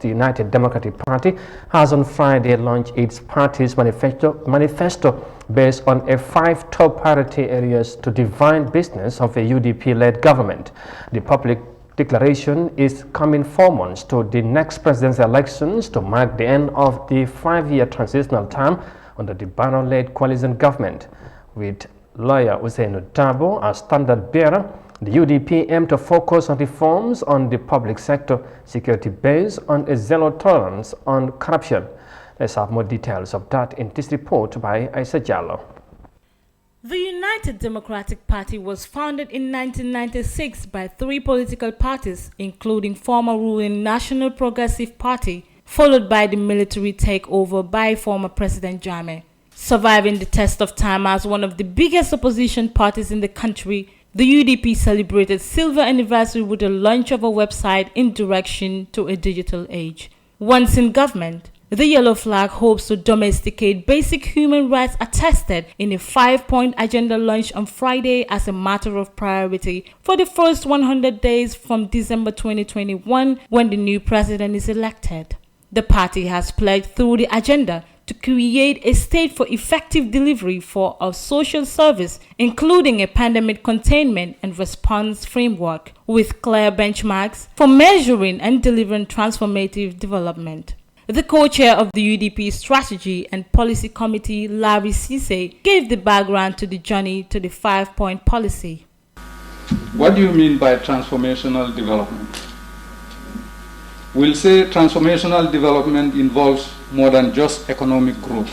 the United Democratic Party, has on Friday launched its party's manifesto based on 5 top priority areas to define business of a UDP-led government. The public declaration is coming 4 months to the next presidential elections to mark the end of the 5-year transitional term under the Barrow-led coalition government. With lawyer Usainu Dabo as standard bearer, the UDP aim to focus on reforms on the public sector, security based on a zero tolerance on corruption. Let's have more details of that in this report by Aisa Jallo. The United Democratic Party was founded in 1996 by 3 political parties, including former ruling National Progressive Party, followed by the military takeover by former President Jammeh. Surviving the test of time as one of the biggest opposition parties in the country, the UDP celebrated silver anniversary with the launch of a website in direction to a digital age. Once in government, the Yellow Flag hopes to domesticate basic human rights attested in a 5-point agenda launched on Friday as a matter of priority for the first 100 days from December 2021 when the new president is elected. The party has pledged through the agenda to create a state for effective delivery for a social service, including a pandemic containment and response framework with clear benchmarks for measuring and delivering transformative development. The co-chair of the UDP Strategy and Policy Committee, Larry Cisse, gave the background to the journey to the 5-point policy. What do you mean by transformational development? We'll say transformational development involves more than just economic growth.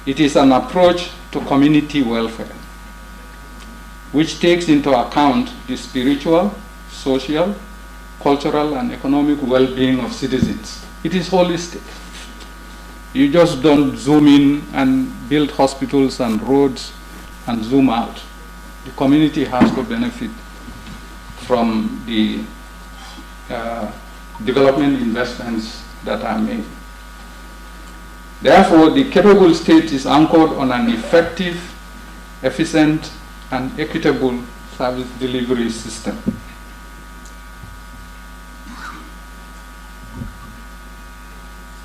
It is an approach to community welfare, which takes into account the spiritual, social, cultural and economic well-being of citizens. It is holistic. You just don't zoom in and build hospitals and roads and zoom out. The community has to benefit from the development investments that are made. Therefore, the capable state is anchored on an effective, efficient and equitable service delivery system.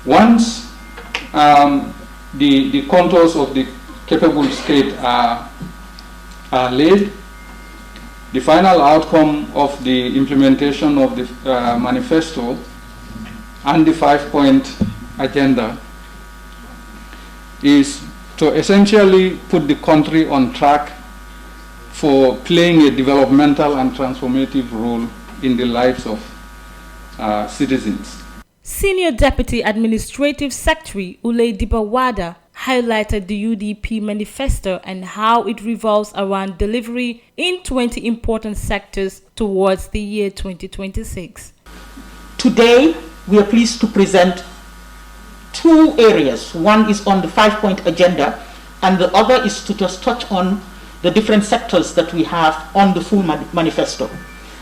Once the contours of the capable state are laid, the final outcome of the implementation of the manifesto and the 5-point agenda is to essentially put the country on track for playing a developmental and transformative role in the lives of citizens. Senior Deputy Administrative Secretary Ulay Dibawada highlighted the UDP manifesto and how it revolves around delivery in 20 important sectors towards the year 2026. Today, we are pleased to present 2 areas. One is on the 5-point agenda, and the other is to just touch on the different sectors that we have on the full manifesto.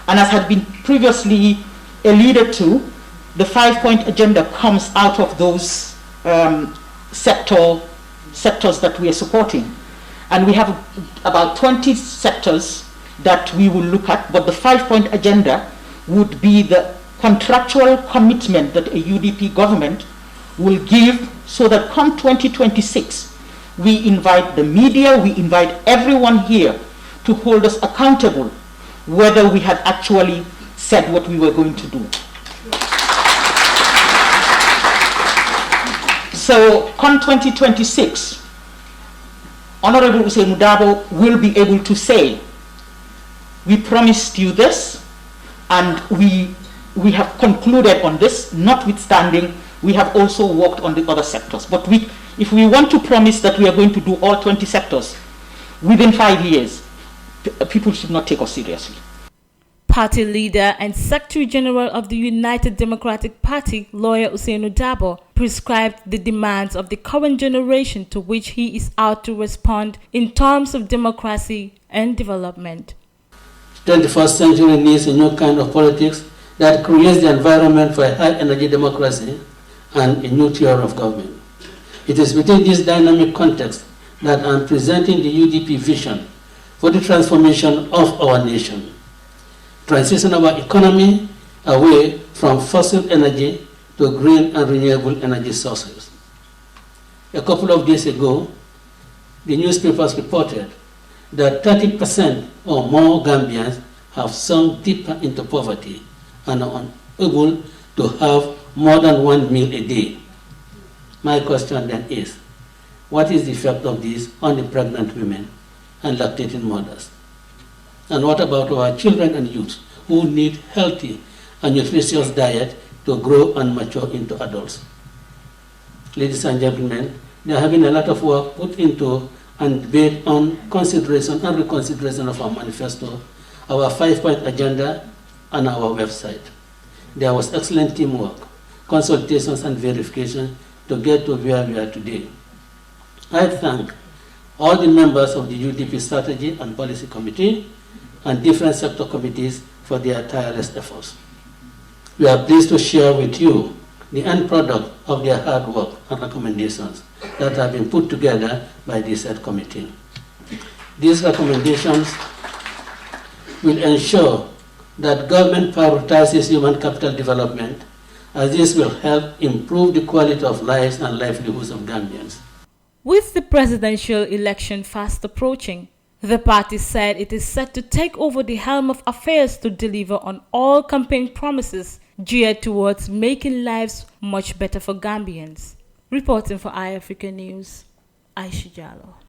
And as had been previously alluded to, the 5-point agenda comes out of those sectors that we are supporting. And we have about 20 sectors that we will look at, but the 5-point agenda would be the contractual commitment that a UDP government will give so that come 2026, we invite the media, we invite everyone here to hold us accountable whether we had actually said what we were going to do. So come 2026, Honorable Usainu Dabo will be able to say, we promised you this and we have concluded on this, notwithstanding we have also worked on the other sectors. But if we want to promise that we are going to do all 20 sectors within 5 years, people should not take us seriously. Party leader and Secretary General of the United Democratic Party, lawyer Usainu Dabo, prescribed the demands of the current generation to which he is out to respond in terms of democracy and development. The 21st century needs a new kind of politics that creates the environment for a high-energy democracy and a new tier of government. It is within this dynamic context that I am presenting the UDP vision for the transformation of our nation. Transition our economy away from fossil energy to green and renewable energy sources. A couple of days ago, the newspapers reported that 30% or more Gambians have sunk deeper into poverty and are unable to have more than one meal a day. My question then is, what is the effect of this on the pregnant women and lactating mothers? And what about our children and youth who need healthy and nutritious diet to grow and mature into adults? Ladies and gentlemen, there have been a lot of work put into and debate on consideration and reconsideration of our manifesto, our 5-point agenda, and our website. There was excellent teamwork, consultations and verification to get to where we are today. I thank all the members of the UDP Strategy and Policy Committee and different sector committees for their tireless efforts. We are pleased to share with you the end product of their hard work and recommendations that have been put together by the said committee. These recommendations will ensure that government prioritizes human capital development, as this will help improve the quality of lives and livelihoods of Gambians. With the presidential election fast approaching, the party said it is set to take over the helm of affairs to deliver on all campaign promises geared towards making lives much better for Gambians. Reporting for iAfrica News, Aisha Jallo.